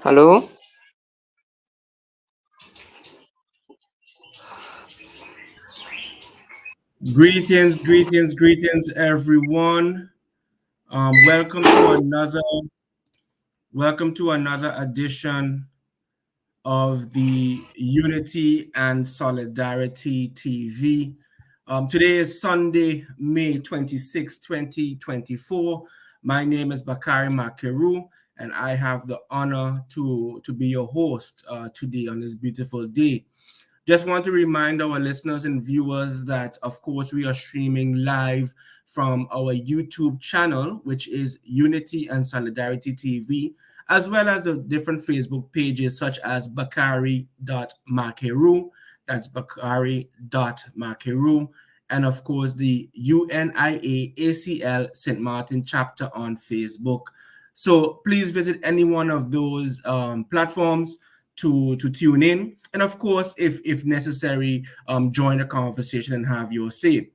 Hello. Greetings, everyone. Welcome to another edition of the Unity and Solidarity TV. Today is Sunday, May 26, 2024. My name is Bakari Makeru, and I have the honor to be your host today on this beautiful day. Just want to remind our listeners and viewers that, of course, we are streaming live from our YouTube channel, which is Unity and Solidarity TV, as well as the different Facebook pages such as Bakari.Makeru, that's Bakari.Makeru, and of course the UNIA ACL St. Martin chapter on Facebook. So please visit any one of those platforms to tune in, and of course, if necessary, join the conversation and have your say.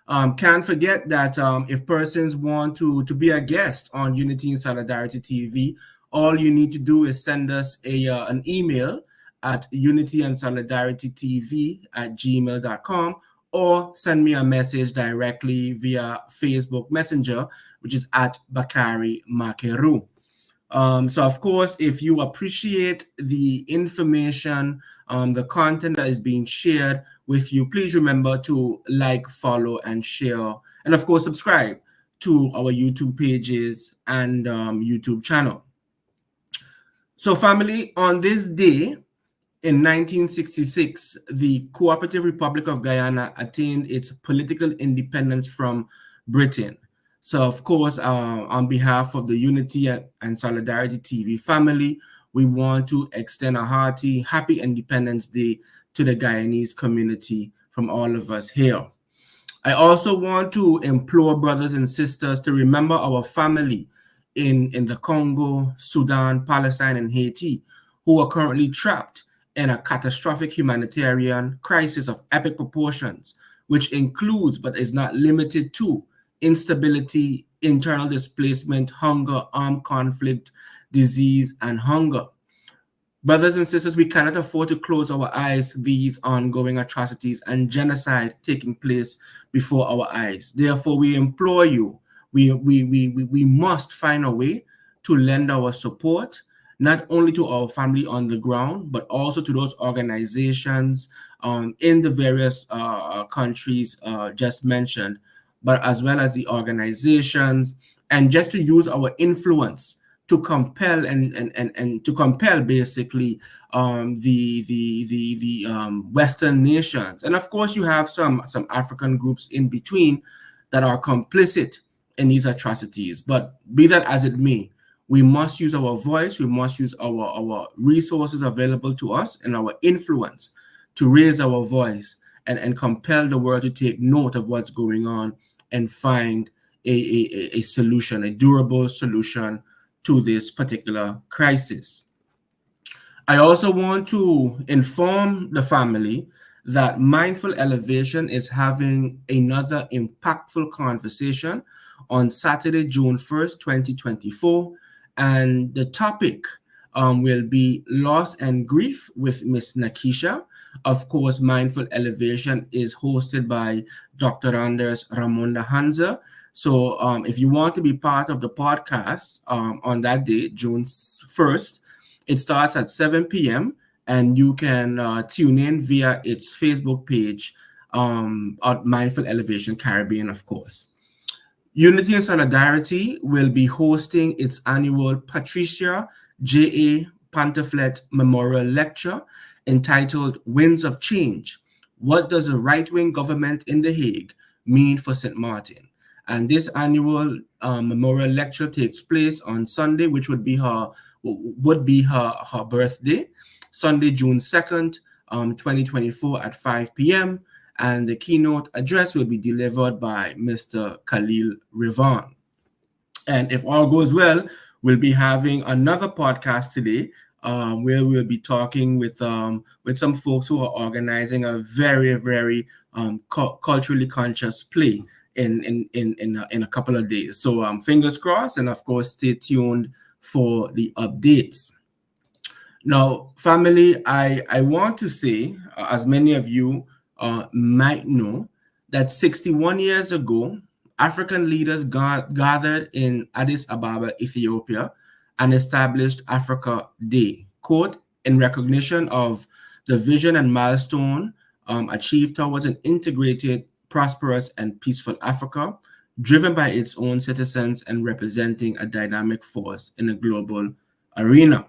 Can't forget that if persons want to be a guest on Unity and Solidarity TV, all you need to do is send us an email at unityandsolidaritystv@gmail.com, or send me a message directly via Facebook Messenger, which is at Bakari Makeru. So, of course, if you appreciate the information, the content that is being shared with you, please remember to like, follow, and share. And, of course, subscribe to our YouTube pages and YouTube channel. So, family, on this day in 1966, the Cooperative Republic of Guyana attained its political independence from Britain. So, of course, on behalf of the Unity and Solidarity TV family, we want to extend a hearty, happy Independence Day to the Guyanese community from all of us here. I also want to implore brothers and sisters to remember our family in the Congo, Sudan, Palestine, and Haiti, who are currently trapped in a catastrophic humanitarian crisis of epic proportions, which includes but is not limited to instability, internal displacement, hunger, armed conflict, disease, and hunger. Brothers and sisters, we cannot afford to close our eyes to these ongoing atrocities and genocide taking place before our eyes. Therefore, we implore you, we must find a way to lend our support, not only to our family on the ground, but also to those organizations in the various countries just mentioned, but as well as the organizations, and just to use our influence to compel and to compel basically the Western nations, and of course you have some African groups in between that are complicit in these atrocities. But be that as it may, we must use our voice, we must use our resources available to us and our influence to raise our voice and compel the world to take note of what's going on and find a solution, a durable solution to this particular crisis. I also want to inform the family that Mindful Elevation is having another impactful conversation on Saturday, June 1st, 2024. And the topic will be Loss and Grief with Miss Nakisha. Of course, Mindful Elevation is hosted by Dr. Anders Ramonda Hansa. So if you want to be part of the podcast on that day, June 1st, it starts at 7 p.m. and you can tune in via its Facebook page at Mindful Elevation Caribbean, of course. Unity and Solidarity will be hosting its annual Patricia J.A. Pantaflet Memorial Lecture entitled Winds of Change. What does a right-wing government in The Hague mean for St. Martin? And this annual memorial lecture takes place on Sunday, which would be her birthday, Sunday, June 2nd, 2024 at 5 p.m. And the keynote address will be delivered by Mr. Khalil Rivan. And if all goes well, we'll be having another podcast today where we'll be talking with some folks who are organizing a very, very culturally conscious play in a couple of days. So fingers crossed, and of course, stay tuned for the updates. Now, family, I want to say, as many of you might know, that 61 years ago, African leaders gathered in Addis Ababa, Ethiopia, and established Africa Day, quote, in recognition of the vision and milestone achieved towards an integrated, prosperous, and peaceful Africa, driven by its own citizens and representing a dynamic force in a global arena.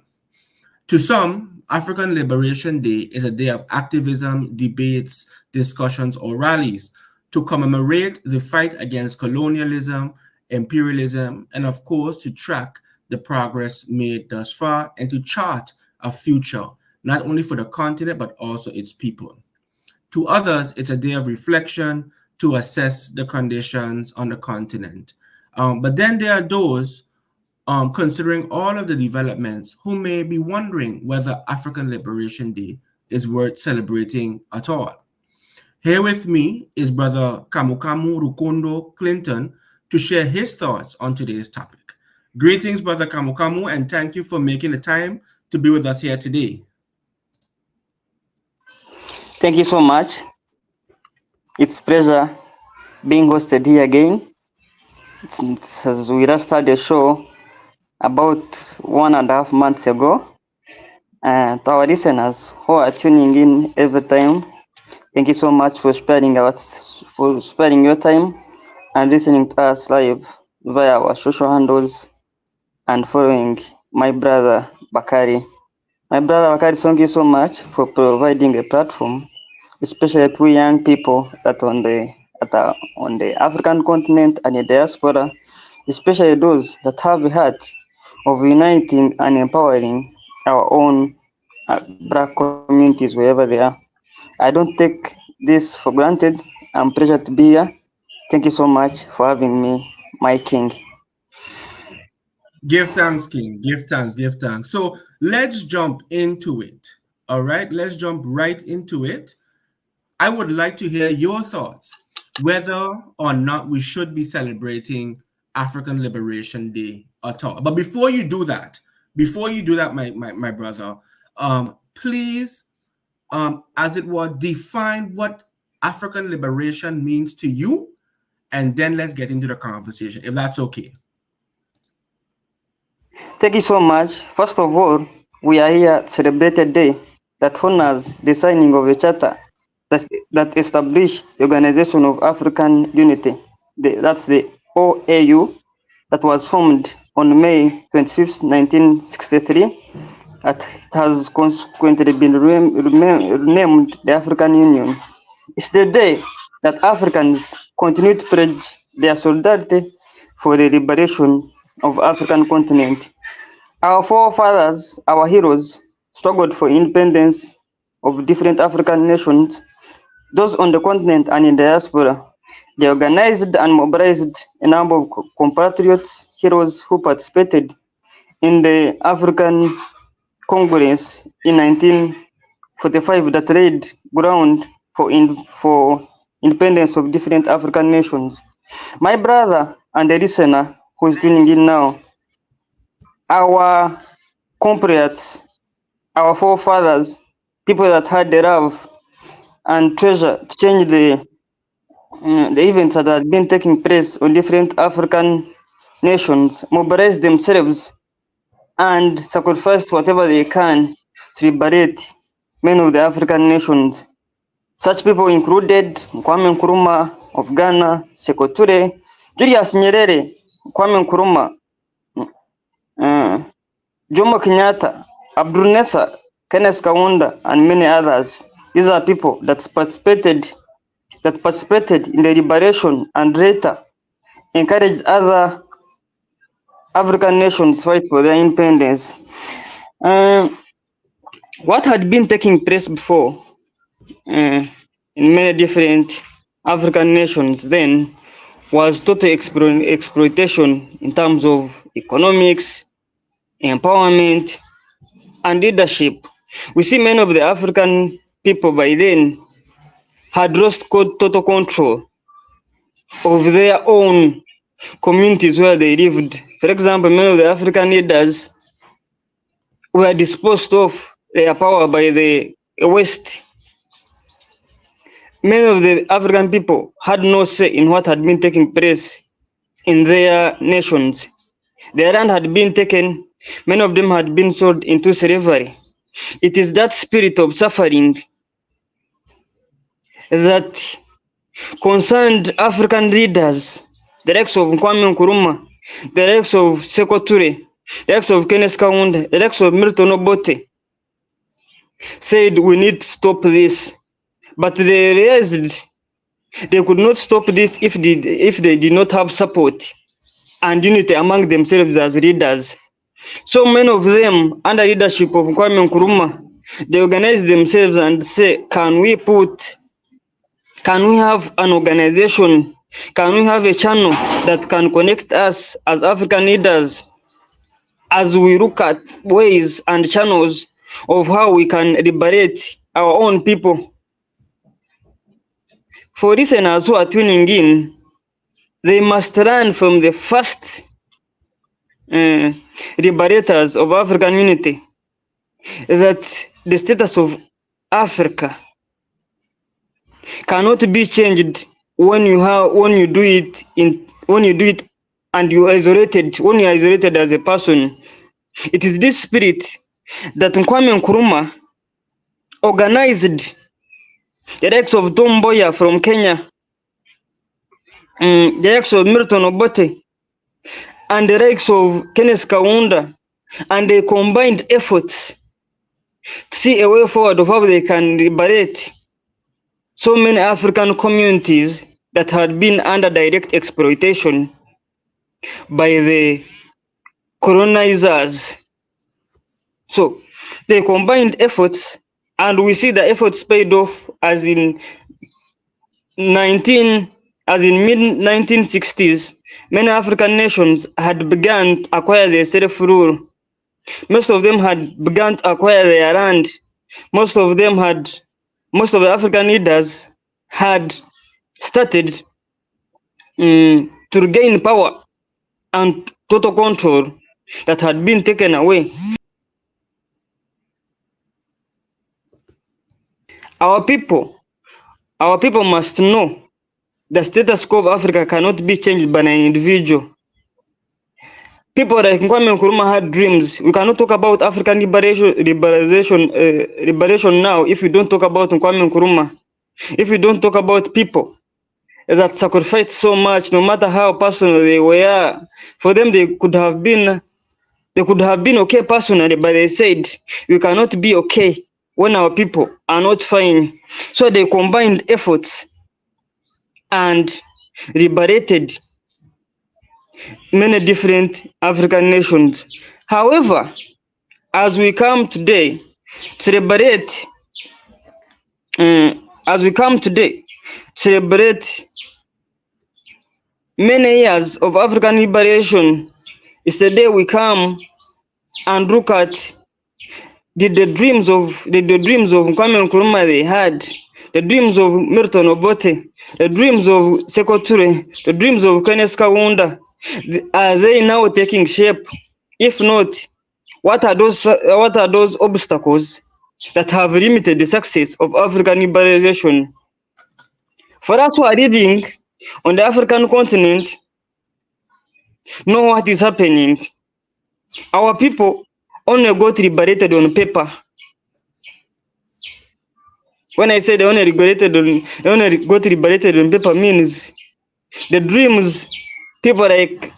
To some, African Liberation Day is a day of activism, debates, discussions, or rallies to commemorate the fight against colonialism, imperialism, and of course, to track the progress made thus far and to chart a future, not only for the continent, but also its people. To others, it's a day of reflection to assess the conditions on the continent. But then there are those considering all of the developments, who may be wondering whether African Liberation Day is worth celebrating at all. Here with me is Brother Kamukamu Rukondo Clinton to share his thoughts on today's topic. Greetings, Brother Kamukamu, and thank you for making the time to be with us here today. Thank you so much. It's a pleasure being hosted here again. As we last started a show about 1.5 months ago. To our listeners who are tuning in every time, thank you so much for sparing your time and listening to us live via our social handles and following my brother Bakari. My brother Bakari, thank you so much for providing a platform, especially to young people that on the African continent and the diaspora, especially those that have a heart of uniting and empowering our own black communities wherever they are. I don't take this for granted. I'm pleased to be here. Thank you so much for having me, my king. Give thanks, King. Give thanks. Give thanks. So let's jump into it. All right, let's jump right into it. I would like to hear your thoughts whether or not we should be celebrating African Liberation Day at all. But before you do that, my brother, please, as it were, define what African liberation means to you, and then let's get into the conversation, if that's okay. Thank you so much. First of all, we are here to celebrate a day that honors the signing of a charter that established the Organization of African Unity. That's the OAU, that was formed on May 25th, 1963. It has consequently been renamed the African Union. It's the day that Africans continue to pledge their solidarity for the liberation of African continent. Our forefathers, our heroes, struggled for independence of different African nations, those on the continent and in the diaspora. They organized and mobilized a number of compatriots, heroes who participated in the African Congress in 1945 that laid ground for independence of different African nations. My brother and the listener who is tuning in now, our compatriots, our forefathers, people that had the love and treasure to change the events that had been taking place on different African nations, mobilized themselves and sacrificed whatever they can to liberate many of the African nations. Such people included Kwame Nkrumah of Ghana, Sekou Toure, Julius Nyerere, Kwame Nkrumah, Jomo Kenyatta, Abdul Nasser, Kenneth Kaunda, and many others. These are people that participated in the liberation and later encouraged other African nations to fight for their independence. What had been taking place before in many different African nations then was total exploitation in terms of economics, empowerment, and leadership. We see many of the African people by then had lost total control of their own communities where they lived. For example, many of the African leaders were disposed of their power by the West. Many of the African people had no say in what had been taking place in their nations. Their land had been taken, many of them had been sold into slavery. It is that spirit of suffering that concerned African leaders, the likes of Kwame Nkrumah, the likes of Sekou Toure, the likes of Kenneth Kaunda, the likes of Milton Obote, said we need to stop this. But they realized they could not stop this if they did not have support and unity among themselves as leaders. So many of them, under leadership of Kwame Nkrumah, they organized themselves and say, can we have an organization? Can we have a channel that can connect us as African leaders as we look at ways and channels of how we can liberate our own people? For listeners who are tuning in, they must learn from the first liberators of African unity that the status of Africa cannot be changed when you do it and you isolated when you are isolated as a person. It is this spirit that Kwame Nkrumah organized the likes of Tom Mboya from Kenya, the likes of Milton Obote, and the likes of Kenneth Kaunda, and they combined efforts to see a way forward of how they can liberate so many African communities that had been under direct exploitation by the colonizers. So they combined efforts, and we see the efforts paid off as in mid-1960s, many African nations had begun to acquire their self-rule. Most of them had begun to acquire their land. Most of the African leaders had started to regain power and total control that had been taken away. Our people must know the status quo of Africa cannot be changed by an individual. People like Kwame Nkrumah had dreams. We cannot talk about African liberation now if we don't talk about Kwame Nkrumah. If we don't talk about people that sacrificed so much, no matter how personal they were, for them they could have been okay personally, but they said we cannot be okay when our people are not fine. So they combined efforts and liberated many different African nations. However, as we come today to celebrate many years of African liberation, it's the day we come and look at the dreams of Kwame Nkrumah they had, the dreams of Milton Obote, the dreams of Sekou Toure, the dreams of Kenneth Kaunda. Are they now taking shape? If not, what are those obstacles that have limited the success of African liberation? For us who are living on the African continent, know what is happening. Our people only got liberated on paper. When I say they only got liberated on paper, means the dreams people like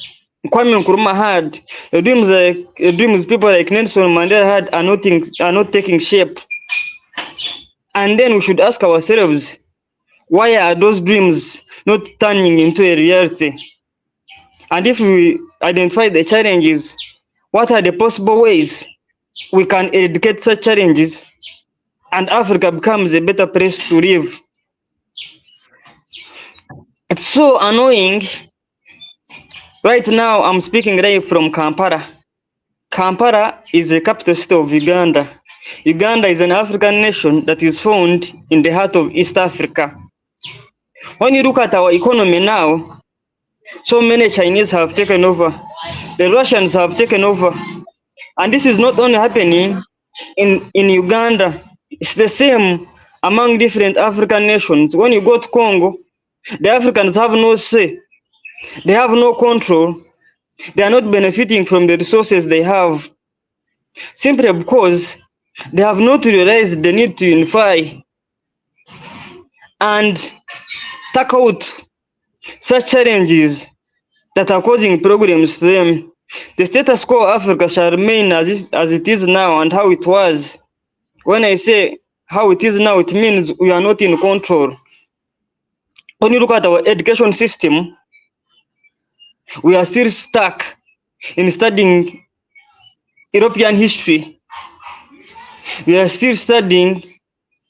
Kwame Nkrumah had, the dreams people like Nelson Mandela had are not taking shape. And then we should ask ourselves, why are those dreams not turning into a reality? And if we identify the challenges, what are the possible ways we can eradicate such challenges and Africa becomes a better place to live? It's so annoying. Right now, I'm speaking live from Kampala. Kampala is the capital city of Uganda. Uganda is an African nation that is found in the heart of East Africa. When you look at our economy now, so many Chinese have taken over. The Russians have taken over. And this is not only happening in Uganda, it's the same among different African nations. When you go to Congo, the Africans have no say, they have no control, they are not benefiting from the resources they have, simply because they have not realized the need to unify and tackle out such challenges that are causing problems to them. The status quo of Africa shall remain as it is now and how it was. When I say how it is now, it means we are not in control. When you look at our education system, we are still stuck in studying European history. We are still studying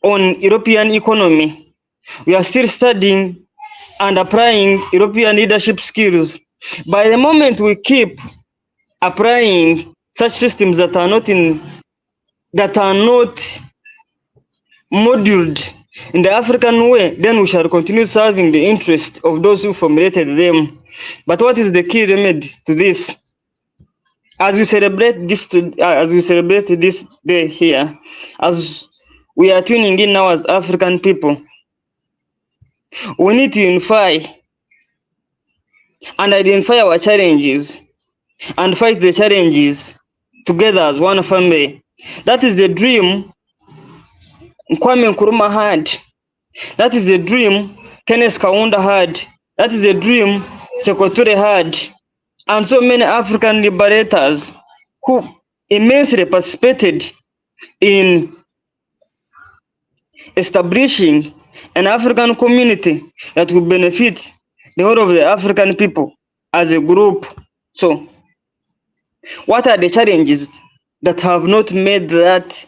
on European economy. We are still studying and applying European leadership skills. By the moment we keep applying such systems that are not modeled in the African way, then we shall continue serving the interest of those who formulated them. But what is the key remedy to this? As we celebrate this day here, as we are tuning in now as African people, we need to unify and identify our challenges and fight the challenges together as one family. That is the dream Kwame Nkrumah had. That is the dream Kenneth Kaunda had. That is the dream Sekou Toure had. And so many African liberators who immensely participated in establishing an African community that will benefit the whole of the African people as a group. So, what are the challenges that have not made that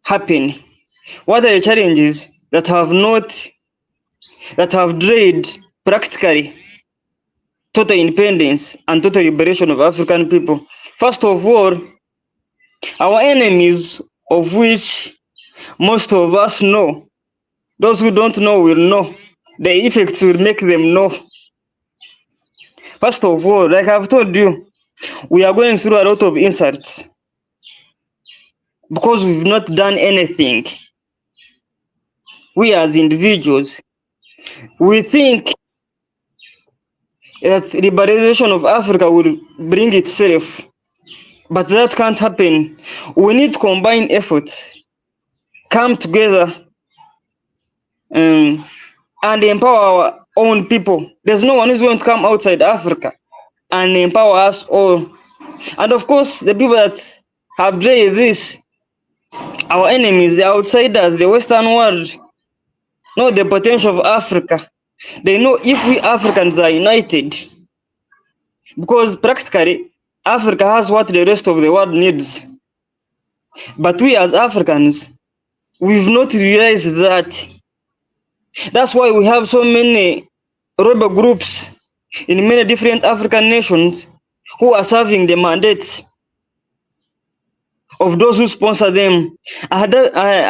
happen? What are the challenges that have delayed practically total independence and total liberation of African people? First of all, our enemies, of which most of us know. Those who don't know will know. The effects will make them know. First of all, like I've told you, we are going through a lot of insults because we've not done anything. We as individuals, we think that liberalization of Africa will bring itself, but that can't happen. We need to combine efforts, come together, and empower our own people. There's no one who's going to come outside Africa and empower us all. And of course, the people that have played this, our enemies, the outsiders, the Western world, know the potential of Africa. They know if we Africans are united, because practically Africa has what the rest of the world needs. But we as Africans, we've not realized that. That's why we have so many rebel groups in many different African nations who are serving the mandates of those who sponsor them. I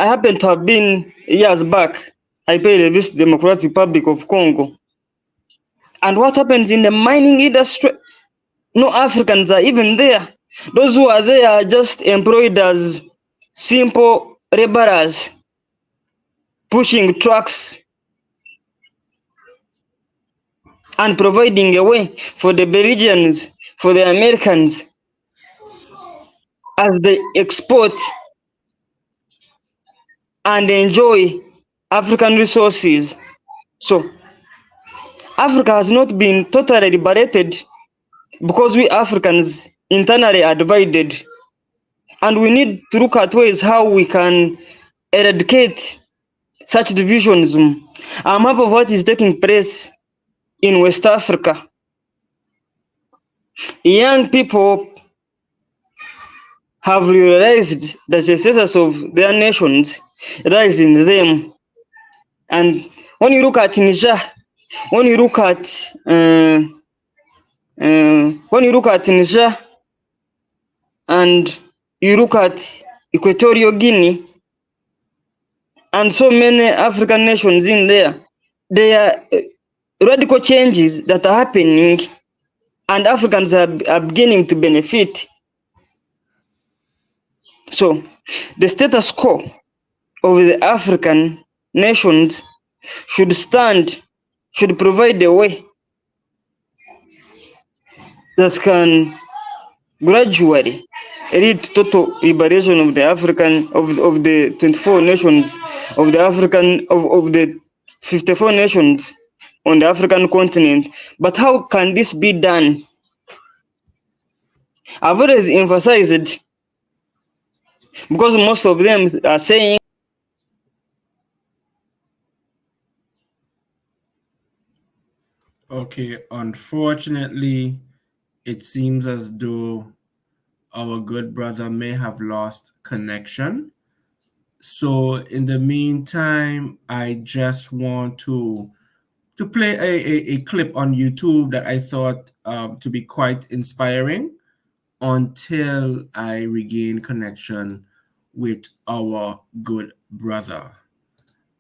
happen to have been years back. I paid a visit to the Democratic Republic of Congo. And what happens in the mining industry? No Africans are even there. Those who are there are just employed as simple laborers, pushing trucks and providing a way for the Belgians, for the Americans, as they export and enjoy African resources. So Africa has not been totally liberated because we Africans internally are divided, and we need to look at ways how we can eradicate such divisions. I'm half of what is taking place in West Africa. Young people have realized that the status of their nations lies in them. And when you look at Niger, when you look at Niger and you look at Equatorial Guinea and so many African nations in there, there are radical changes that are happening, and Africans are beginning to benefit So the status quo of the African nations should provide a way that can gradually lead to total liberation of the African of the 24 nations of the African of the 54 nations on the African continent. But how can this be done? I've always emphasized, because most of them are saying Okay, unfortunately, it seems as though our good brother may have lost connection. So in the meantime, I just want to play a clip on YouTube that I thought to be quite inspiring until I regain connection with our good brother.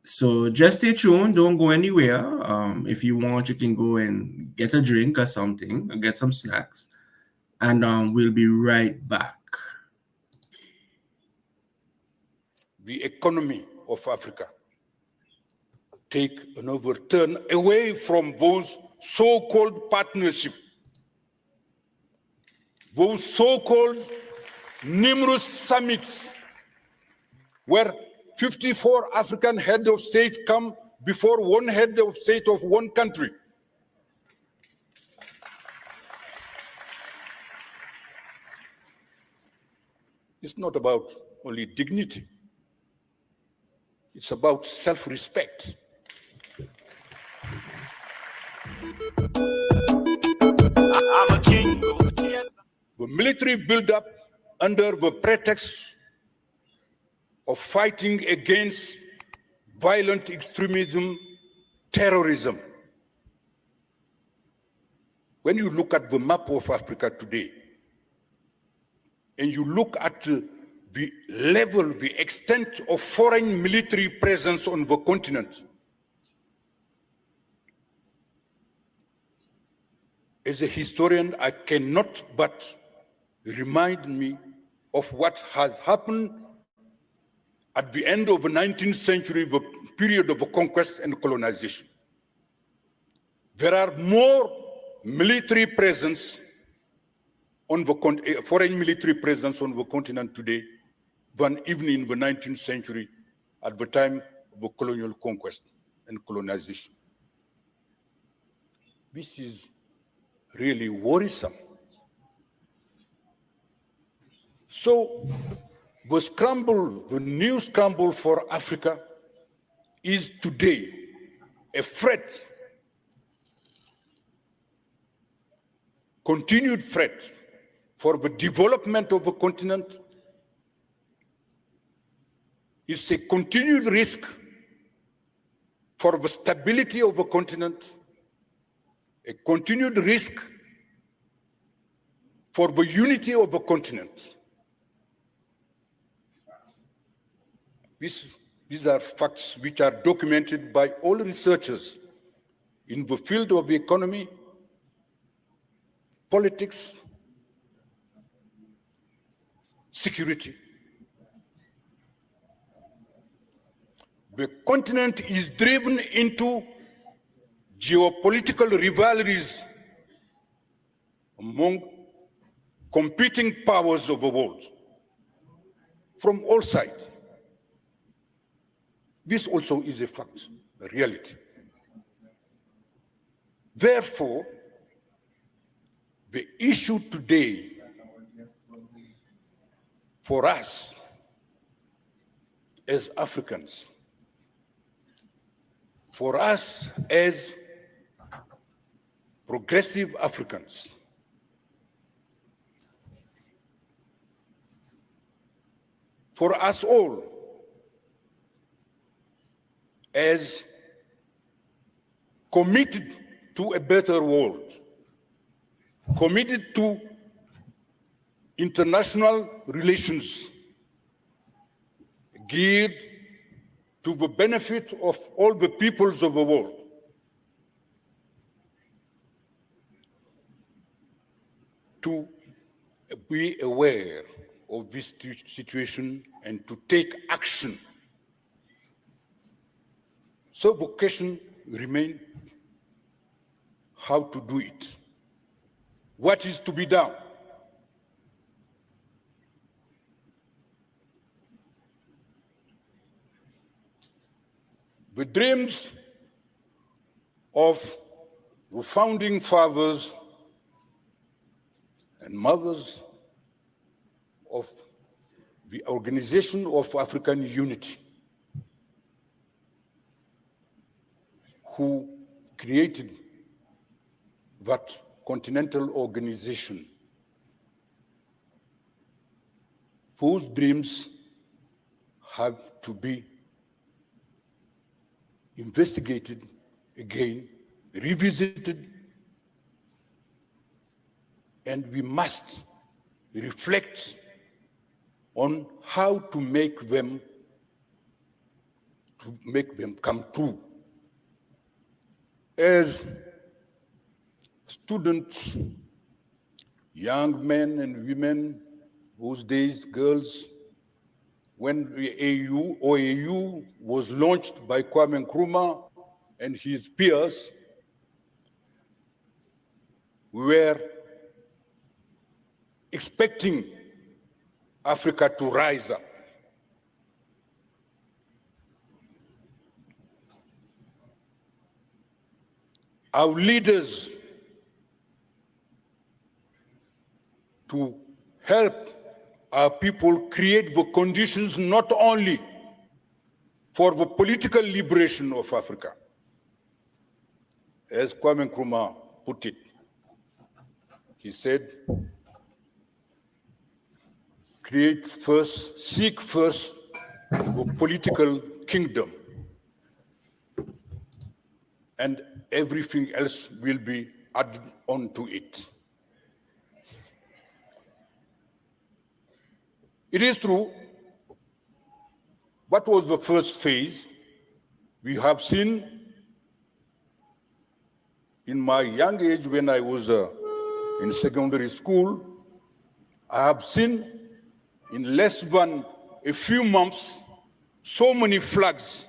So just stay tuned. Don't go anywhere. If you want, you can go and get a drink or something, or get some snacks, and we'll be right back. The economy of Africa take an overturn away from those so-called partnerships, those so-called numerous summits where 54 African heads of state come before one head of state of one country. It's not about only dignity. It's about self-respect. I'm a king. The military build-up under the pretext of fighting against violent extremism, terrorism. When you look at the map of Africa today, and you look at the level, the extent of foreign military presence on the continent, as a historian, I cannot but remind me of what has happened at the end of the 19th century, the period of conquest and colonization. There are more military presence on the foreign military presence on the continent today than even in the 19th century at the time of the colonial conquest and colonization. This is really worrisome. So the new scramble for Africa is today a threat, continued threat for the development of the continent. It's a continued risk for the stability of the continent, a continued risk for the unity of the continent. These are facts which are documented by all researchers in the field of the economy, politics, security. The continent is driven into geopolitical rivalries among competing powers of the world from all sides. This also is a fact, a reality. Therefore, the issue today for us as Africans, for us as progressive Africans, for us all as committed to a better world, committed to international relations geared to the benefit of all the peoples of the world. To be aware of this situation and to take action. So the question remains how to do it. What is to be done? The dreams of the founding fathers and mothers of the Organization of African Unity, who created that continental organization, those dreams have to be investigated again, revisited, and we must reflect on how to make them come true. As students, young men and women, those days, girls, when the OAU was launched by Kwame Nkrumah and his peers, we were expecting Africa to rise up. Our leaders to help our people create the conditions not only for the political liberation of Africa, as Kwame Nkrumah put it. He said, create first, seek first the political kingdom, and everything else will be added on to it. It is true, what was the first phase? We have seen in my young age when I was in secondary school, I have seen in less than a few months so many flags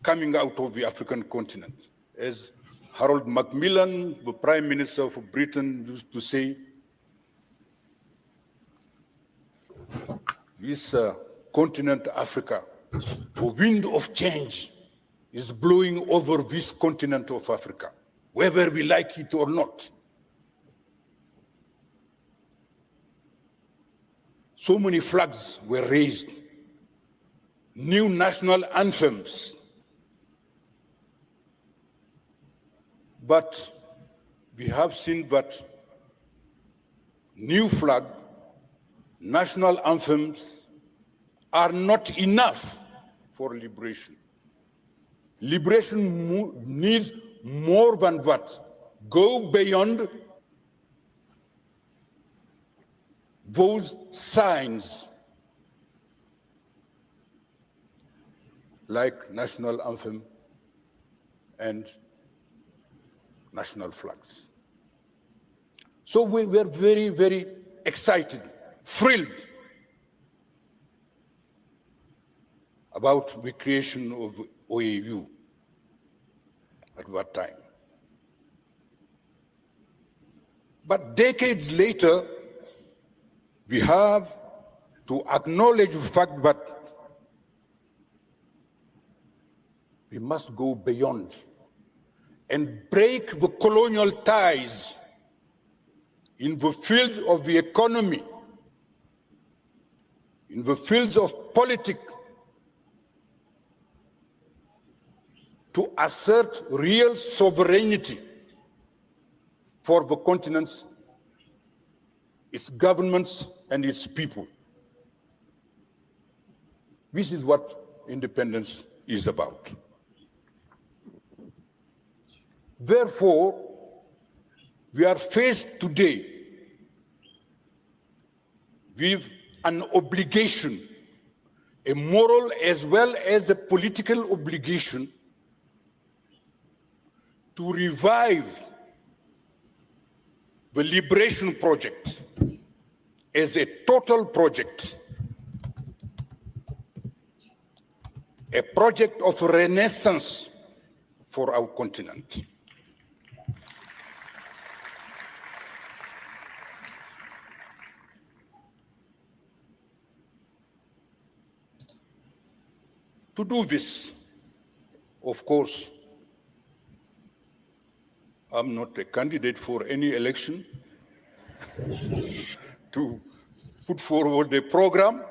coming out of the African continent. As Harold Macmillan, the Prime Minister of Britain, used to say, this continent, Africa, the wind of change is blowing over this continent of Africa, whether we like it or not. So many flags were raised, new national anthems. But we have seen that new flag, national anthems are not enough for liberation. Liberation needs more than that. Go beyond those signs like national anthem and national flags. So we were very, very excited, thrilled about the creation of OAU at that time. But decades later, we have to acknowledge the fact that we must go beyond and break the colonial ties in the field of the economy, in the fields of politics, to assert real sovereignty for the continents, its governments, and its people. This is what independence is about. Therefore, we are faced today with an obligation, a moral as well as a political obligation, to revive the liberation project as a total project, a project of renaissance for our continent. To do this, of course, I'm not a candidate for any election to put forward a program,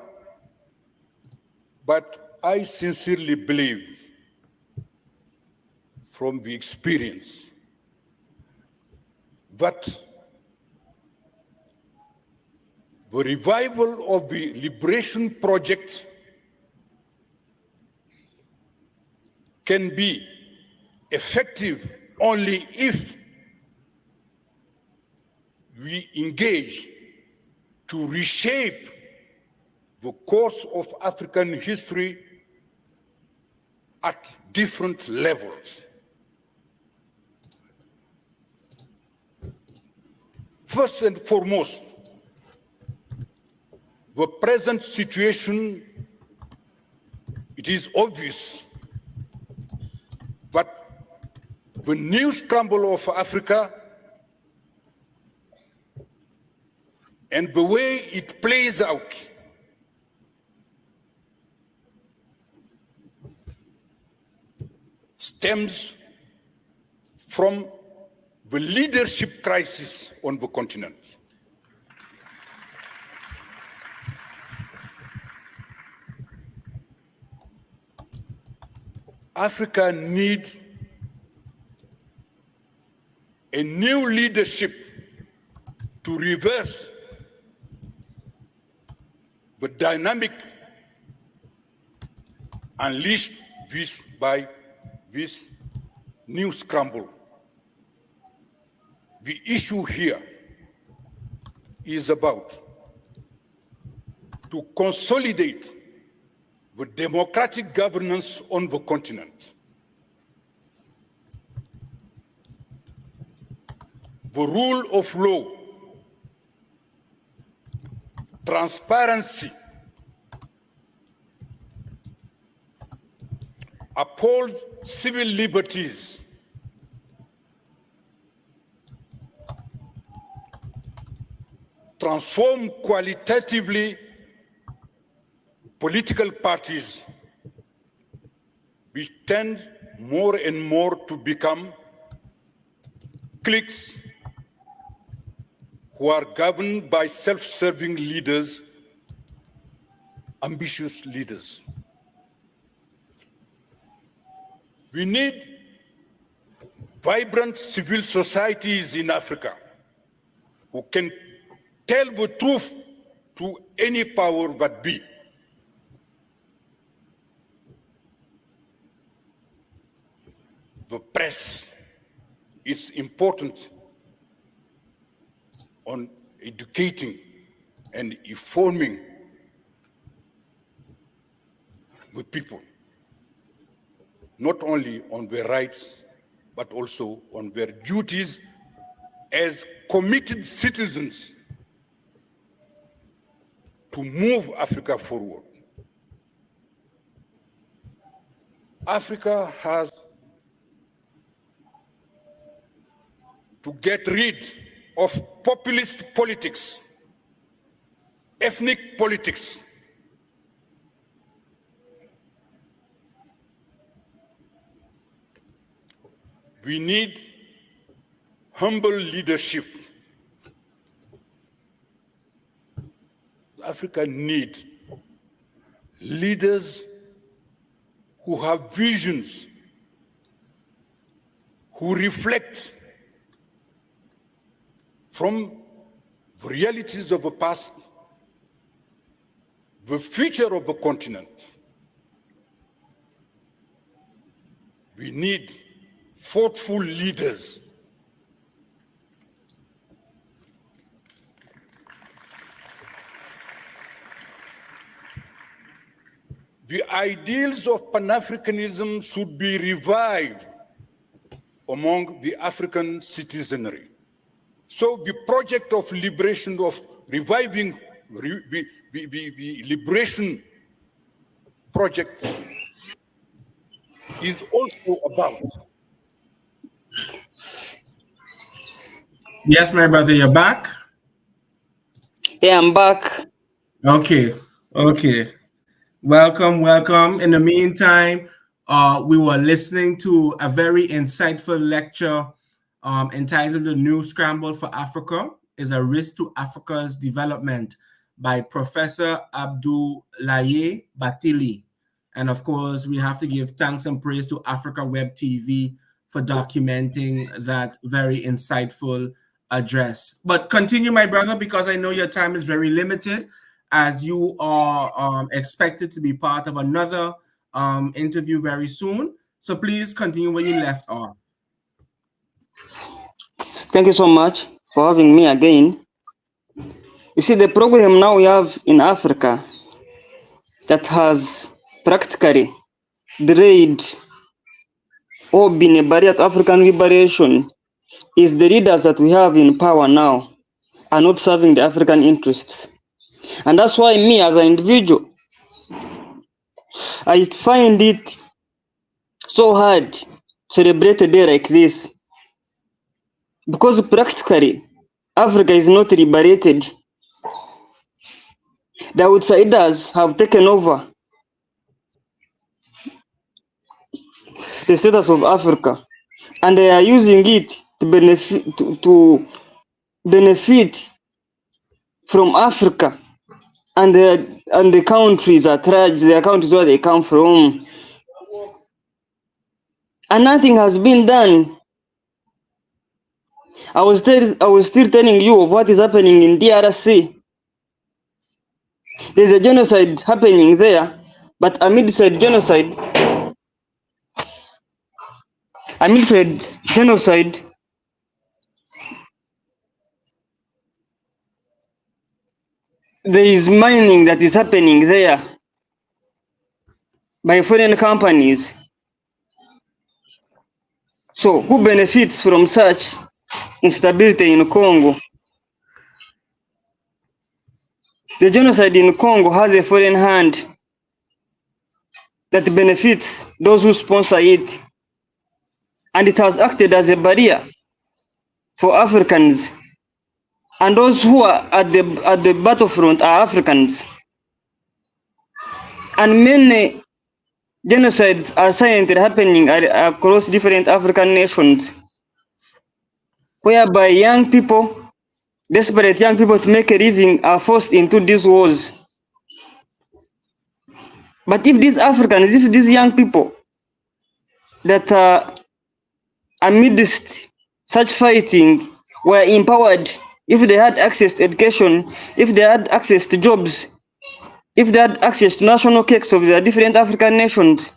but I sincerely believe from the experience that the revival of the liberation project can be effective only if we engage to reshape the course of African history at different levels. First and foremost, the present situation, it is obvious that the new scramble of Africa and the way it plays out stems from the leadership crisis on the continent. Africa needs a new leadership to reverse the dynamic unleashed by this new scramble. The issue here is about to consolidate the democratic governance on the continent. The rule of law, transparency, uphold civil liberties, transform qualitatively political parties, which tend more and more to become cliques who are governed by self-serving leaders, ambitious leaders. We need vibrant civil societies in Africa who can tell the truth to any power that be. The press is important on educating and informing the people, not only on their rights, but also on their duties as committed citizens to move Africa forward. Africa has to get rid of populist politics, ethnic politics. We need humble leadership. Africa needs leaders who have visions, who reflect from the realities of the past, the future of the continent. We need thoughtful leaders. The ideals of Pan-Africanism should be revived among the African citizenry. So the project of liberation, of reviving liberation project is also about. Yes, my brother, you're back? Yeah, I'm back. Okay. Welcome. In the meantime, we were listening to a very insightful lecture entitled The New Scramble for Africa is a Risk to Africa's Development by Professor Abdoulaye Batili. And of course, we have to give thanks and praise to Africa Web TV for documenting that very insightful address. But continue, my brother, because I know your time is very limited, as you are expected to be part of another interview very soon. So please continue where you left off. Thank you so much for having me again. You see, the problem now we have in Africa that has practically delayed or been a barrier to African liberation is the leaders that we have in power now are not serving the African interests. And that's why me as an individual, I find it so hard to celebrate a day like this, because practically Africa is not liberated. The outsiders have taken over the status of Africa, and they are using it to benefit from Africa and the countries at large, the countries where they come from, and nothing has been done. I was still telling you of what is happening in DRC. There's a genocide happening there, but amidst genocide, there is mining that is happening there by foreign companies. So who benefits from such instability in Congo? The genocide in Congo has a foreign hand that benefits those who sponsor it, and it has acted as a barrier for Africans, and those who are at the battlefront are Africans. And many genocides are silently happening across different African nations, whereby young people, desperate young people to make a living, are forced into these wars. But if these young people that are amidst such fighting were empowered, if they had access to education, if they had access to jobs, if they had access to national cakes of the different African nations,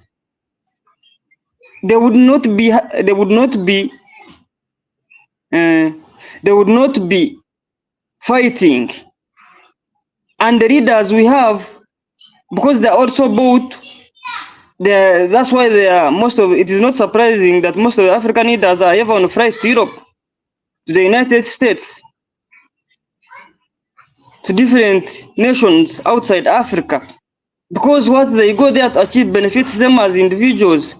they would not be fighting. And the leaders we have, because they're also both, that's why they are it is not surprising that most of the African leaders are ever on flight to Europe, to the United States, to different nations outside Africa, because what they go there to achieve benefits them as individuals.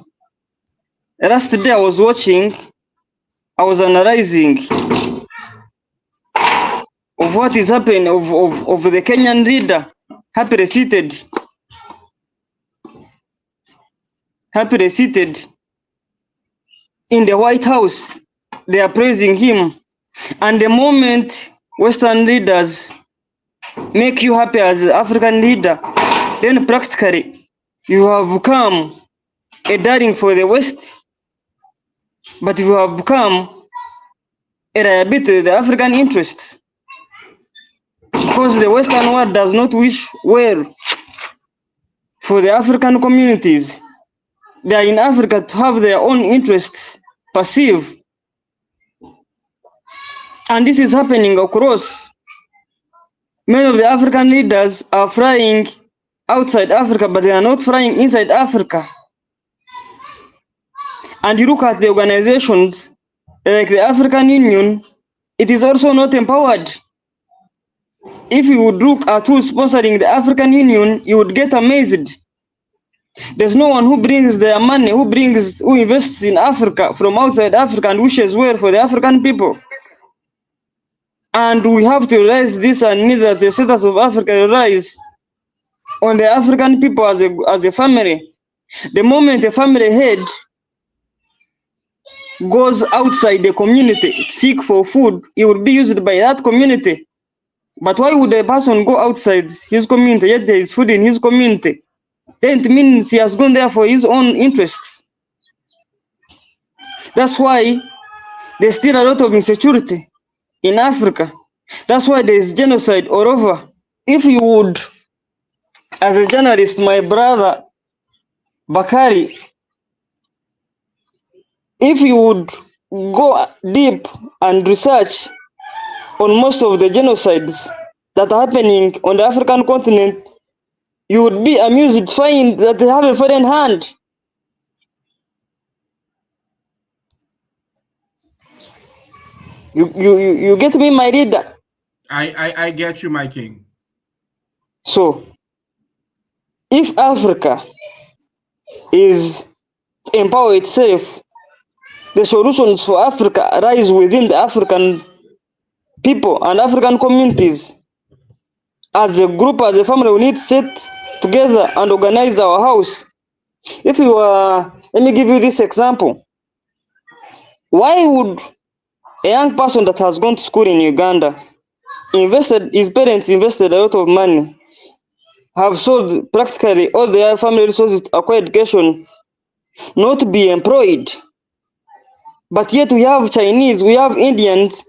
Last day I was analyzing of what is happening of the Kenyan leader, happily seated in the White House. They are praising him. And the moment Western leaders make you happy as an African leader, then practically you have become a darling for the West, but you have become a liability to the African interests, because the Western world does not wish well for the African communities. They are in Africa to have their own interests perceived. And this is happening across. Many of the African leaders are flying outside Africa, but they are not flying inside Africa. And you look at the organizations like the African Union, it is also not empowered. If you would look at who's sponsoring the African Union, you would get amazed. There's no one who brings their money, who invests in Africa from outside Africa and wishes well for the African people. And we have to realize this and need that the status of Africa relies on the African people as a family. The moment a family head goes outside the community to seek for food, it will be used by that community. But why would a person go outside his community, yet there is food in his community? Then it means he has gone there for his own interests. That's why there's still a lot of insecurity in Africa. That's why there's genocide all over. If you would, as a journalist, my brother Bakari, if you would go deep and research on most of the genocides that are happening on the African continent, you would be amused to find that they have a foreign hand. You get me, my reader? I get you, my king. So, if Africa is to empower itself, the solutions for Africa arise within the African people and African communities. As a group, as a family, we need to sit together and organize our house. If you are, let me give you this example. Why would a young person that has gone to school in Uganda, his parents invested a lot of money, have sold practically all their family resources to acquire education, not be employed? But yet we have Chinese, we have Indians,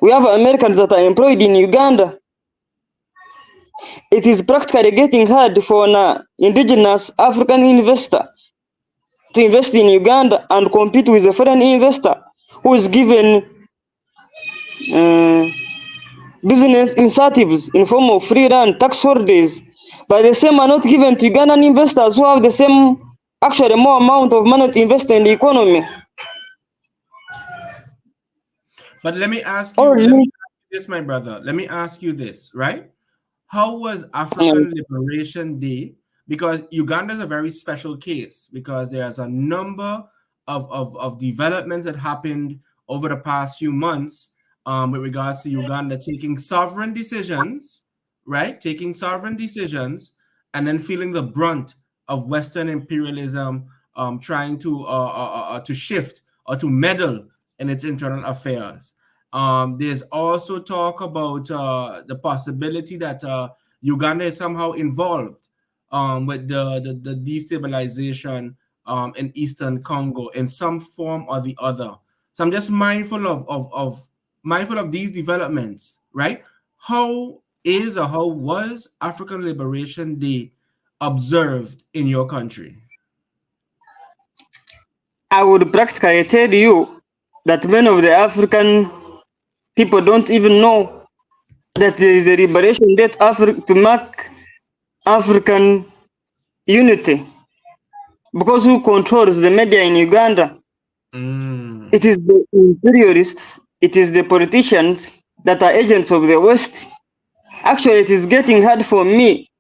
we have Americans that are employed in Uganda. It is practically getting hard for an indigenous African investor to invest in Uganda and compete with a foreign investor who is given business incentives in form of free rent, tax holidays, but the same are not given to Ugandan investors who have the same, actually more amount of money to invest in the economy. But let me ask you this, my brother. Let me ask you this, right? How was African Liberation Day? Because Uganda is a very special case because there's a number of developments that happened over the past few months with regards to Uganda taking sovereign decisions, right? Taking sovereign decisions and then feeling the brunt of Western imperialism trying to shift or to meddle in its internal affairs. There's also talk about the possibility that Uganda is somehow involved with the destabilization in Eastern Congo in some form or the other. So I'm just mindful of these developments, right? How was African Liberation Day observed in your country? I would practically tell you that many of the African people don't even know that there is a Liberation Day to mark African unity. Because who controls the media in Uganda? It is the imperialists, it is the politicians that are agents of the West. Actually, it is getting hard for me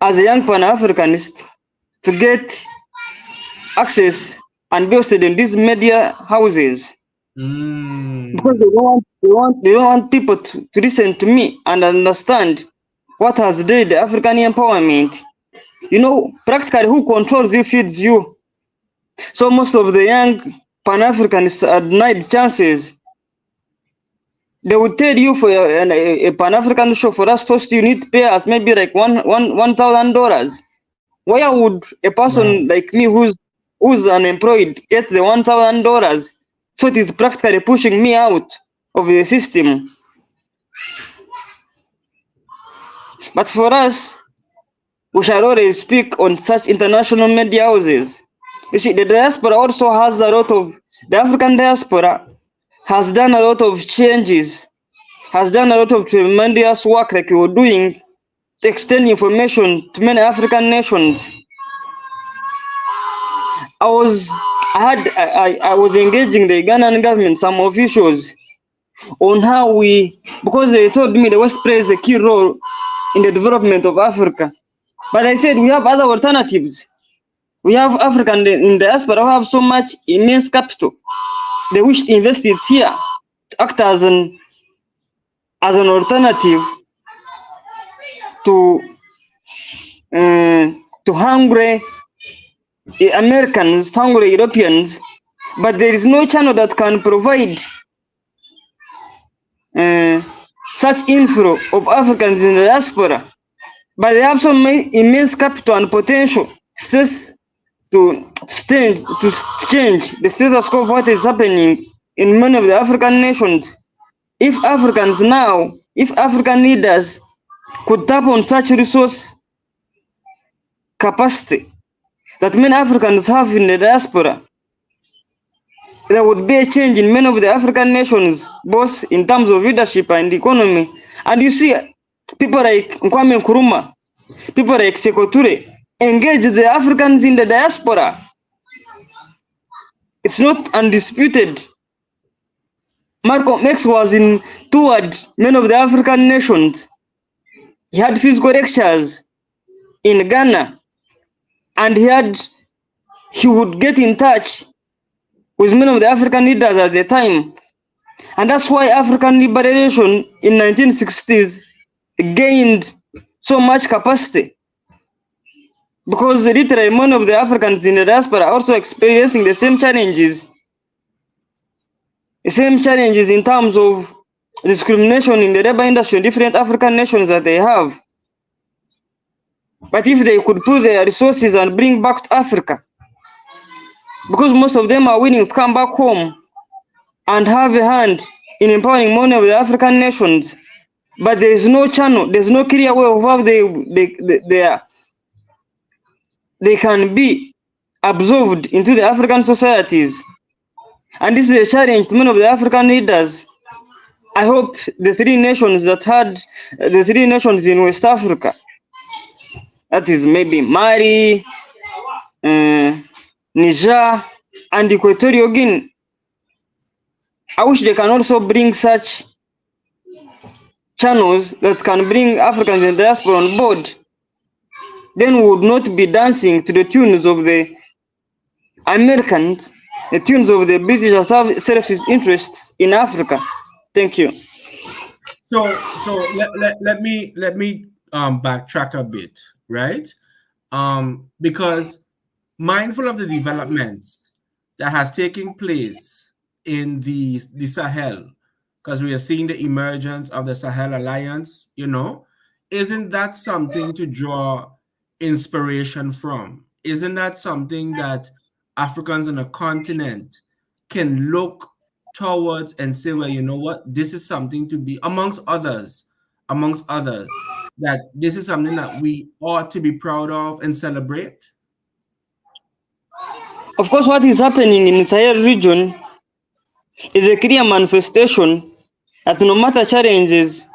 as a young Pan-Africanist to get access and be hosted in these media houses. Because they don't want people to listen to me and understand what has did the African empowerment. You know, practically who controls you feeds you. So most of the young Pan-Africanists are denied chances. They would tell you for a Pan-African show for us to host, you need to pay us maybe like $1,000. Why would a person like me who's unemployed get the $1,000? So it is practically pushing me out of the system. But for us, we shall always speak on such international media houses. You see, the diaspora also has a lot of, the African diaspora has done a lot of changes, has done a lot of tremendous work like you were doing to extend information to many African nations. I was engaging the Ugandan government, some officials, on how we, because they told me the West plays a key role in the development of Africa. But I said we have other alternatives. We have African in diaspora who have so much immense capital. They wish to invest it here to act as an alternative to hungry Americans, to hungry Europeans. But there is no channel that can provide such inflow of Africans in the diaspora. But they have so immense capital and potential to change the status quo of what is happening in many of the African nations. If African leaders could tap on such resource capacity that many Africans have in the diaspora, there would be a change in many of the African nations, both in terms of leadership and economy. And you see, people like Kwame Nkrumah, people like Sekou Toure engage the Africans in the diaspora. It's not undisputed. Malcolm X was toward many of the African nations. He had physical lectures in Ghana, and he would get in touch with many of the African leaders at the time. And that's why African Liberation in 1960s gained so much capacity. Because literally many of the Africans in the diaspora are also experiencing the same challenges. The same challenges in terms of discrimination in the labor industry in different African nations that they have. But if they could put their resources and bring back to Africa, because most of them are willing to come back home and have a hand in empowering many of the African nations, but there is no channel, there's no clear way of how they can be absorbed into the African societies. And this is a challenge to many of the African leaders. I hope the three nations in West Africa, that is maybe Mali, Niger, and Equatorial Guinea, I wish they can also bring such channels that can bring Africans in the diaspora on board. Then we would not be dancing to the tunes of the Americans, the tunes of the British that have self-interests in Africa. Thank you. So let me backtrack a bit, right? Because mindful of the developments that has taken place in the Sahel, because we are seeing the emergence of the Sahel Alliance, isn't that something to draw inspiration from? Isn't that something that Africans on a continent can look towards and say, well, you know what, this is something to be, amongst others, that this is something that we ought to be proud of and celebrate? Of course, what is happening in the Sahel region is a clear manifestation that no matter challenges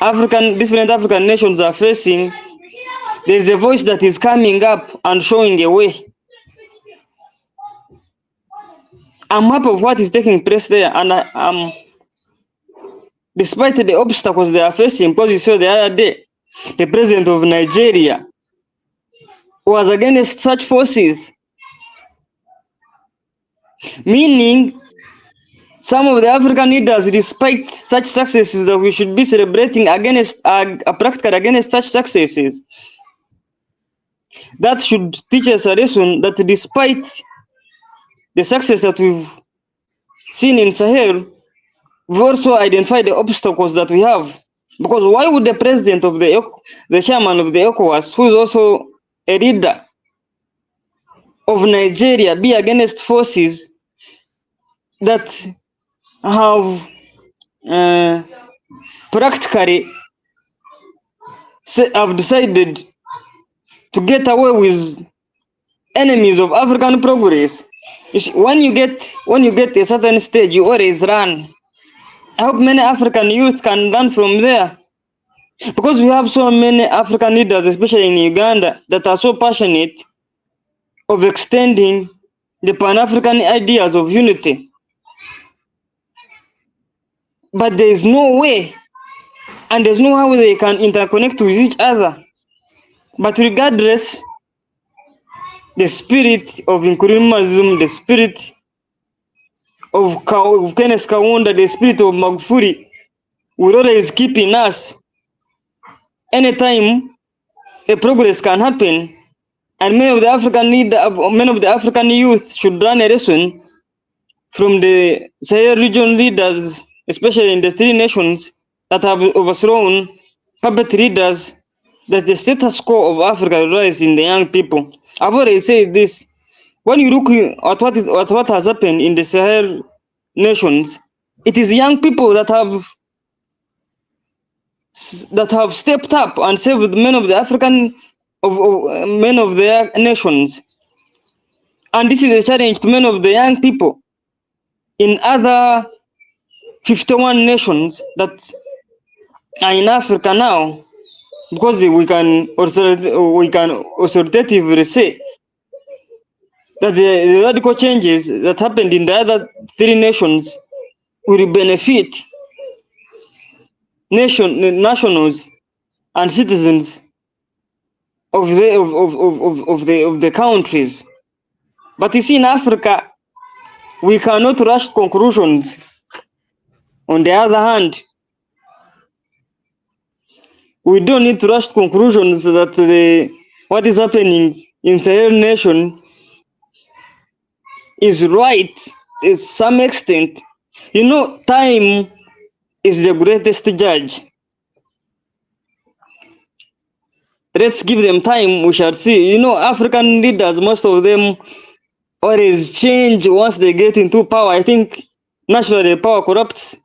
different African nations are facing, there is a voice that is coming up and showing a way. I'm happy of what is taking place there, and despite the obstacles they are facing, because you saw the other day, the president of Nigeria was against such forces, meaning some of the African leaders, despite such successes that we should be celebrating, are practical against such successes. That should teach us a lesson that despite the success that we've seen in Sahel, we've also identified the obstacles that we have. Because why would the president of the chairman of the ECOWAS, who is also a leader of Nigeria, be against forces that have practically have decided to get away with enemies of African progress? When you get a certain stage, you always run. I hope many African youth can learn from there, because we have so many African leaders, especially in Uganda, that are so passionate of extending the Pan-African ideas of unity. but there is no way, and there's no how they can interconnect with each other. But regardless, the spirit of Nkrumah, the spirit of Kenneth Kaunda, the spirit of Magufuli will always keep in us. Anytime a progress can happen, and many of the African youth should learn a lesson from the Sahel region leaders, especially in the 3 nations that have overthrown puppet leaders, that the status quo of Africa lies in the young people. I've already said this. When you look at what has happened in the Sahel nations, it is young people that have stepped up and saved men of the African men of their nations. And this is a challenge to many of the young people in other 51 nations that are in Africa now, because we can authoritatively say that the radical changes that happened in the other 3 nations will benefit nationals and citizens of the countries. But you see, in Africa, we cannot rush conclusions. On the other hand, we don't need to rush conclusions that what is happening in Sahel nation is right to some extent. You know, time is the greatest judge. Let's give them time, we shall see. You know, African leaders, most of them always change once they get into power. I think naturally power corrupts.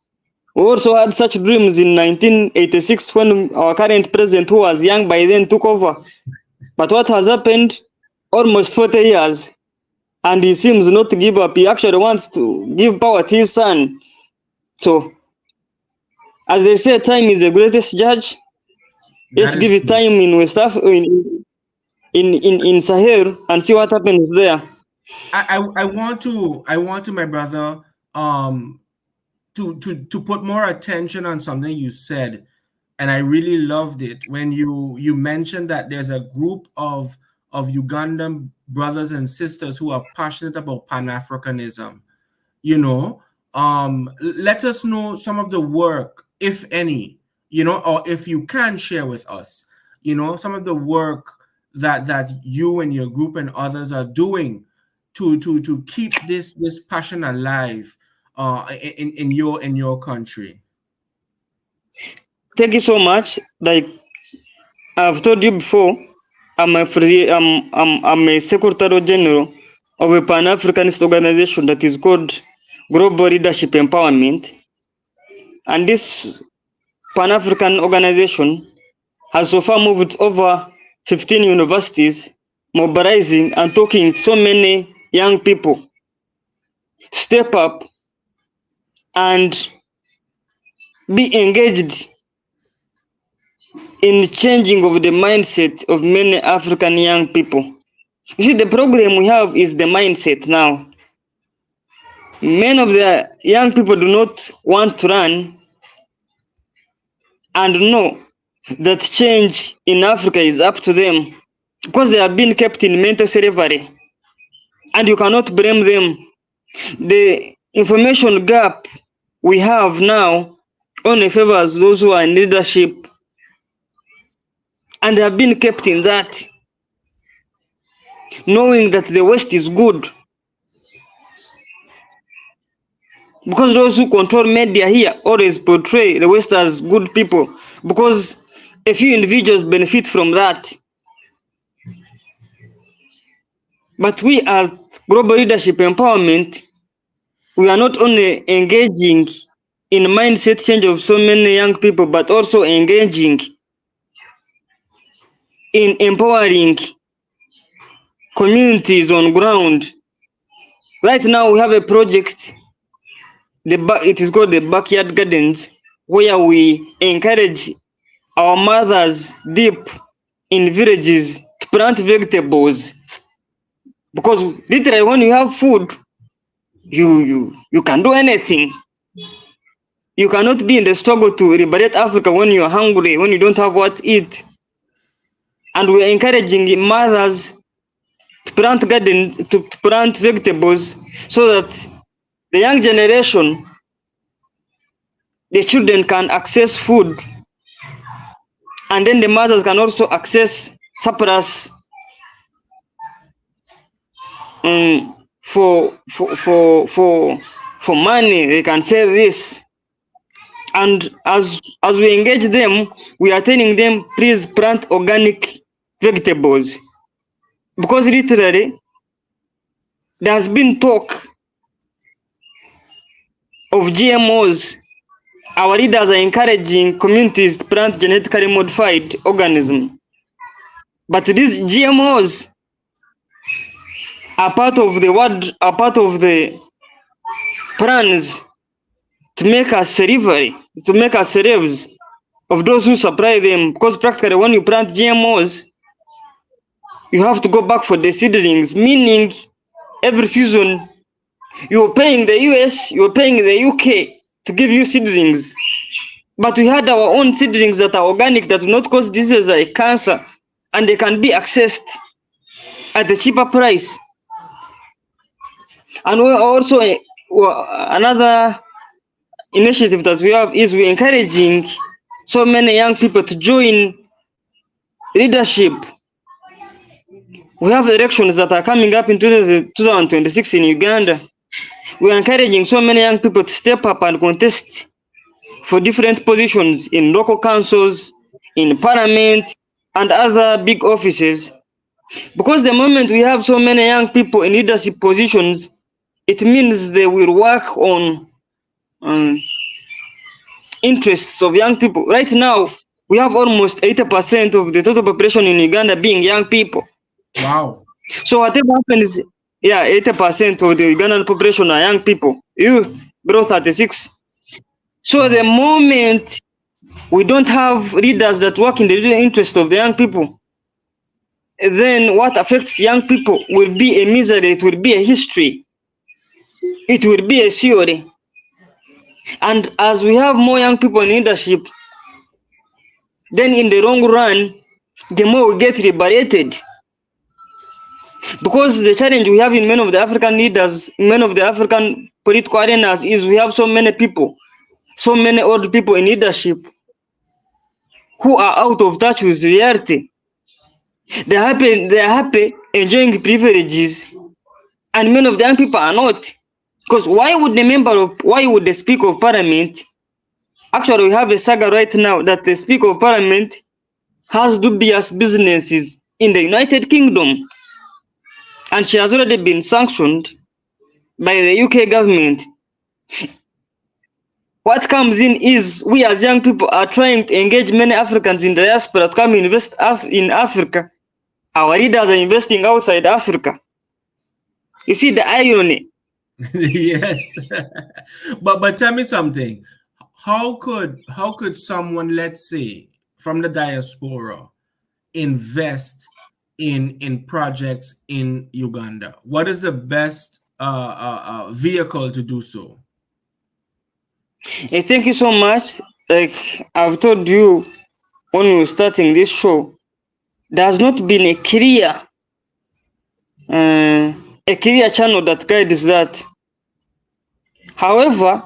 We also had such dreams in 1986 when our current president, who was young by then, took over. But what has happened? Almost 40 years. And he seems not to give up. He actually wants to give power to his son. So, as they say, time is the greatest judge. Let's give it time in West Africa, in Sahel, and see what happens there. I want to, my brother, to put more attention on something you said, and I really loved it when you mentioned that there's a group of Ugandan brothers and sisters who are passionate about Pan-Africanism. You know, let us know some of the work, if any, you know, or if you can share with us, you know, some of the work that you and your group and others are doing to keep this passion alive in your country. Thank you so much. Like I've told you before, I'm a Secretary General of a Pan-Africanist organization that is called Global Leadership Empowerment. And this Pan-African organization has so far moved over 15 universities, mobilizing and talking to so many young people to step up and be engaged in changing of the mindset of many African young people. You see, the problem we have is the mindset now. Many of the young people do not want to run and know that change in Africa is up to them because they have been kept in mental slavery. And you cannot blame them. The information gap we have now only favors those who are in leadership, and they have been kept in that, knowing that the West is good. Because those who control media here always portray the West as good people, because a few individuals benefit from that. But we as Global Leadership Empowerment, we are not only engaging in mindset change of so many young people, but also engaging in empowering communities on ground. Right now we have a project, it is called the Backyard Gardens, where we encourage our mothers deep in villages to plant vegetables. Because literally when you have food, you can do anything. You cannot be in the struggle to liberate Africa when you are hungry, when you don't have what to eat. And we are encouraging mothers to plant gardens, to plant vegetables, so that the young generation, the children can access food, and then the mothers can also access surplus for money. They can sell this. And as we engage them, we are telling them, please plant organic vegetables, because literally there has been talk of GMOs. Our leaders are encouraging communities to plant genetically modified organisms, but these GMOs are part of the plans to make us slaves of those who supply them. Because practically, when you plant GMOs, you have to go back for the seedlings, meaning every season you're paying the US, you're paying the UK to give you seedlings. But we had our own seedlings that are organic, that do not cause diseases like cancer, and they can be accessed at a cheaper price. And we also, another initiative that we have is we're encouraging so many young people to join leadership. We have elections that are coming up in 2026 in Uganda. We're encouraging so many young people to step up and contest for different positions in local councils, in parliament, and other big offices. Because the moment we have so many young people in leadership positions, it means they will work on interests of young people. Right now, we have almost 80% of the total population in Uganda being young people. Wow. So whatever happens, 80% of the Ugandan population are young people, youth, below 36. So the moment we don't have leaders that work in the interest of the young people, then what affects young people will be a misery, it will be a history, it will be a theory. And as we have more young people in leadership, then in the long run, the more we get liberated. Because the challenge we have in many of the African leaders, many of the African political arenas, is we have so many people, so many old people in leadership who are out of touch with reality. They are happy enjoying privileges, and many of the young people are not. Because why would the Speaker of Parliament, actually we have a saga right now that the Speaker of Parliament has dubious businesses in the United Kingdom, and she has already been sanctioned by the UK government. What comes in is we as young people are trying to engage many Africans in the diaspora to come invest in Africa. Our leaders are investing outside Africa. You see the irony. Yes. but tell me something. How could someone, let's say, from the diaspora invest in projects in Uganda? What is the best vehicle to do so? Thank you so much. Like I've told you when we were starting this show, there has not been a clear channel that guides that. However,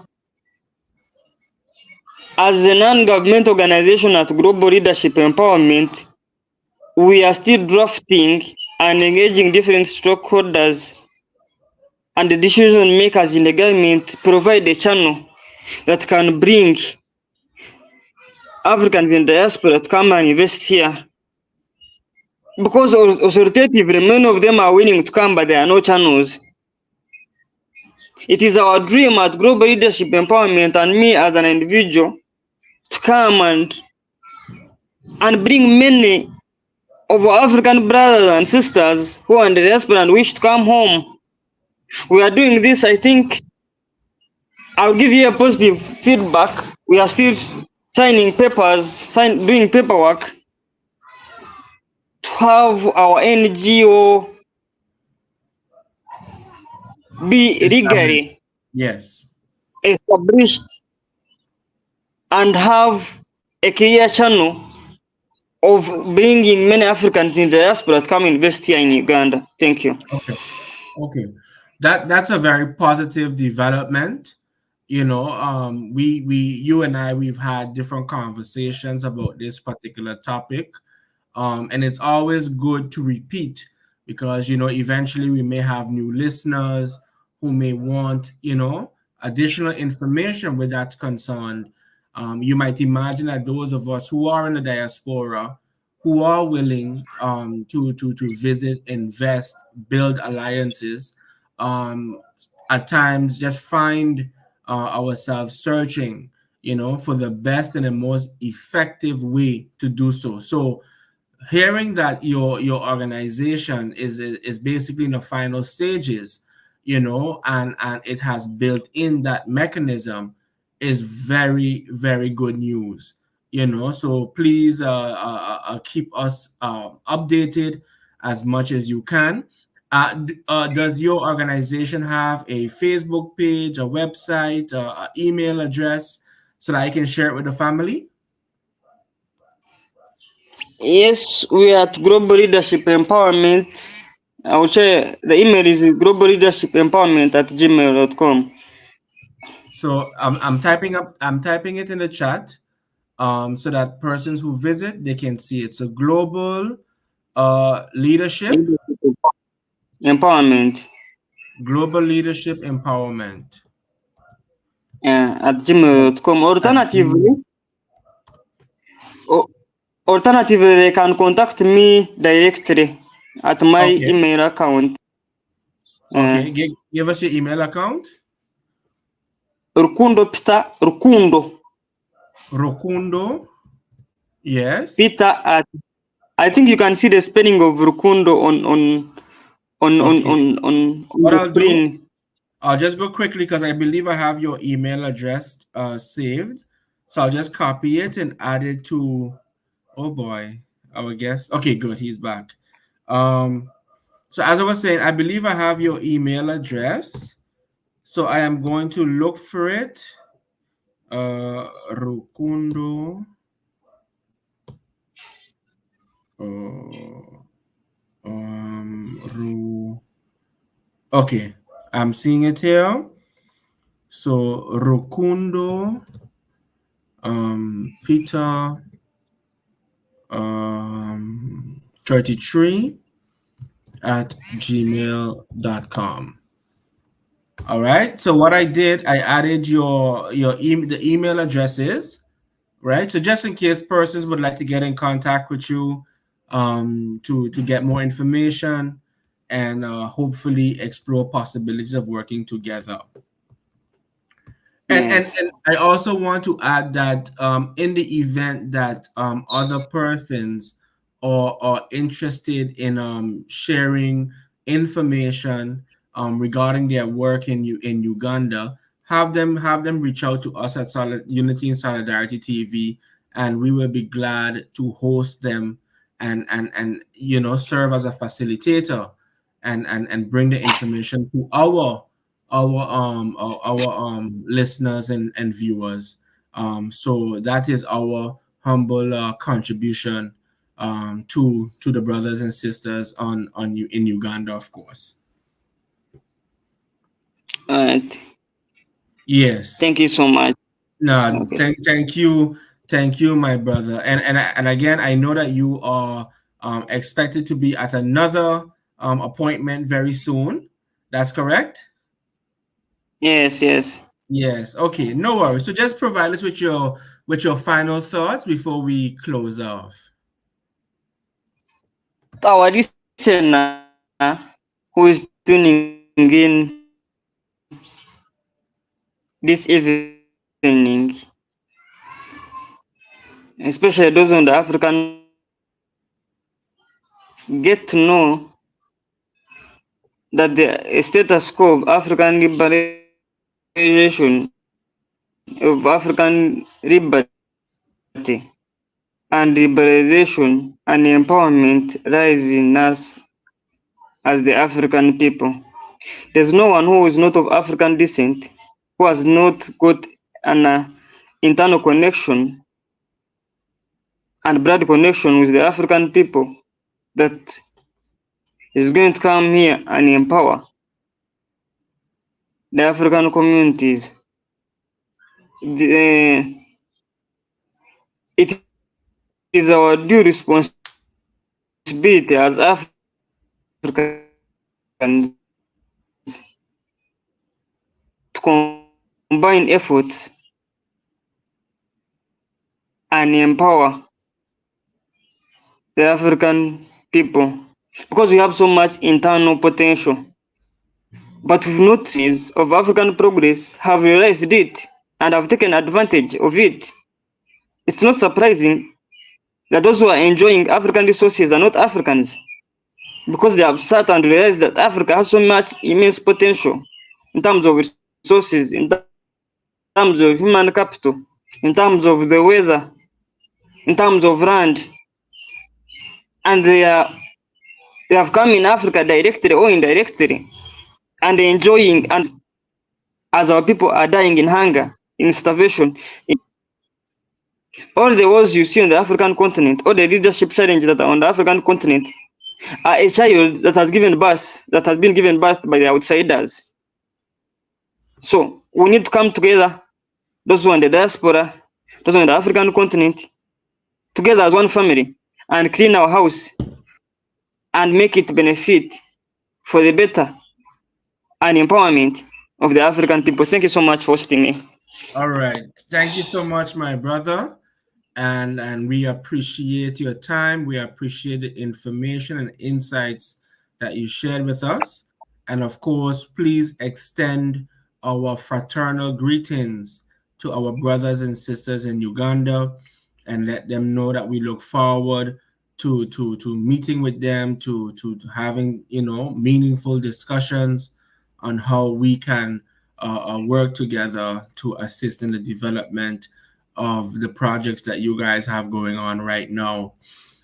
as a non-government organization at Global Leadership Empowerment, we are still drafting and engaging different stakeholders and the decision makers in the government to provide a channel that can bring Africans in diaspora to come and invest here. Because authoritatively, many of them are willing to come, but there are no channels. It is our dream at Global Leadership Empowerment and me as an individual to come and bring many of our African brothers and sisters who are in the diaspora and wish to come home. We are doing this, I think, I'll give you a positive feedback. We are still signing papers, doing paperwork to have our NGO be legally Yes. established and have a clear channel of bringing many Africans in the diaspora to come invest here in Uganda. Thank you. Okay. That's a very positive development. You and I, we've had different conversations about this particular topic. And it's always good to repeat because, eventually we may have new listeners who may want, additional information where that's concerned. You might imagine that those of us who are in the diaspora, who are willing to visit, invest, build alliances, at times just find ourselves searching, for the best and the most effective way to do so. So hearing that your organization is basically in the final stages, and it has built in that mechanism is very, very good news. So please keep us updated as much as you can. Does your organization have a Facebook page, a website, an email address, so that I can share it with the family? Yes, we are at Global Leadership Empowerment. I will share the email is globalleadershipempowerment@gmail.com. So I'm typing it in the chat, so that persons who visit they can see it. So global leadership Empowerment empowerment at gmail.com. Alternatively, they can contact me directly at my email account. Okay, give us your email account. Rukondo Peter Rukondo. Yes. Peter at. I think you can see the spelling of Rukondo on the screen. I'll just go quickly because I believe I have your email address saved. So I'll just copy it and add it to, oh boy, our guest. Okay, good. He's back. So as I was saying, I believe I have your email address. So I am going to look for it. Rukondo. Okay, I'm seeing it here. So Rukondo, Peter, 33 at gmail.com. All right. So what I did, I added the email addresses, right? So just in case persons would like to get in contact with you, to get more information and hopefully explore possibilities of working together. And I also want to add that in the event that other persons are interested in sharing information regarding their work in Uganda, have them reach out to us at Unity and Solidarity TV, and we will be glad to host them and serve as a facilitator and bring the information to our listeners and viewers. So that is our humble contribution to the brothers and sisters in Uganda, of course. All right. Yes. Thank you so much. No, thank you, my brother. And again, I know that you are expected to be at another appointment very soon. That's correct? Yes. Yes. Okay. No worries. So just provide us with your final thoughts before we close off. Our listener who is tuning in this evening, especially those on the African, get to know that the status quo of African liberation, of African liberty and liberalization and empowerment lies in us as the African people. There's no one who is not of African descent who has not got an internal connection and blood connection with the African people that is going to come here and empower the African communities. It is our due responsibility as Africans to combine efforts and empower the African people because we have so much internal potential. But we've noticed of African progress have realized it and have taken advantage of it. It's not surprising that those who are enjoying African resources are not Africans because they have sat and realized that Africa has so much immense potential in terms of resources, in terms of human capital, in terms of the weather, in terms of land, and they have come in Africa directly or indirectly and enjoying, and as our people are dying in hunger, in starvation, all the wars you see on the African continent, all the leadership challenges that are on the African continent are a child that has been given birth by the outsiders. So we need to come together, those who are in the diaspora, those who are in the African continent, together as one family, and clean our house and make it benefit for the better and empowerment of the African people. Thank you so much for hosting me. All right. Thank you so much, my brother. And we appreciate your time. We appreciate the information and insights that you shared with us. And of course, please extend our fraternal greetings to our brothers and sisters in Uganda and let them know that we look forward to meeting with them, to having meaningful discussions on how we can work together to assist in the development of the projects that you guys have going on right now.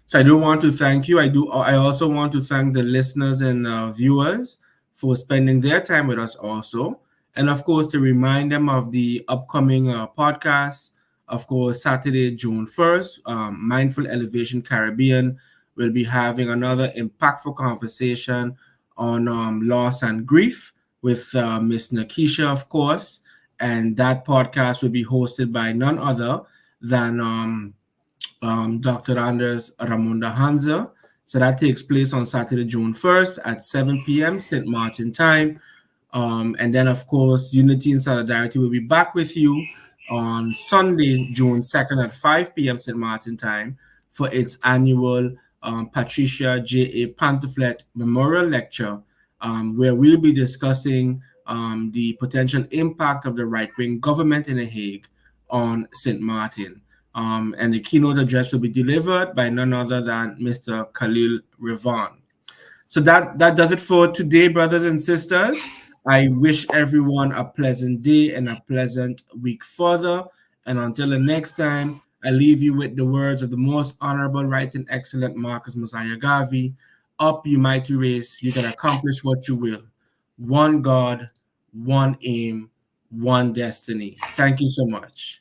So I do want to thank you. I also want to thank the listeners and viewers for spending their time with us also. And of course, to remind them of the upcoming podcasts. Of course, Saturday, June 1st, Mindful Elevation Caribbean will be having another impactful conversation on loss and grief with Miss Nakisha, of course. And that podcast will be hosted by none other than Dr. Anders Ramunda Hansa. So that takes place on Saturday, June 1st at 7 p.m. St. Martin time. And then, of course, Unity and Solidarity will be back with you on Sunday, June 2nd at 5 p.m. St. Martin time for its annual Patricia J.A. Pantoflet Memorial Lecture, where we'll be discussing the potential impact of the right-wing government in The Hague on St. Martin. And the keynote address will be delivered by none other than Mr. Khalil Revan. So that does it for today, brothers and sisters. I wish everyone a pleasant day and a pleasant week further. And until the next time, I leave you with the words of the most honorable, right, and excellent Marcus Mosiah Garvey. Up, you mighty race, you can accomplish what you will. One God, one aim, one destiny. Thank you so much.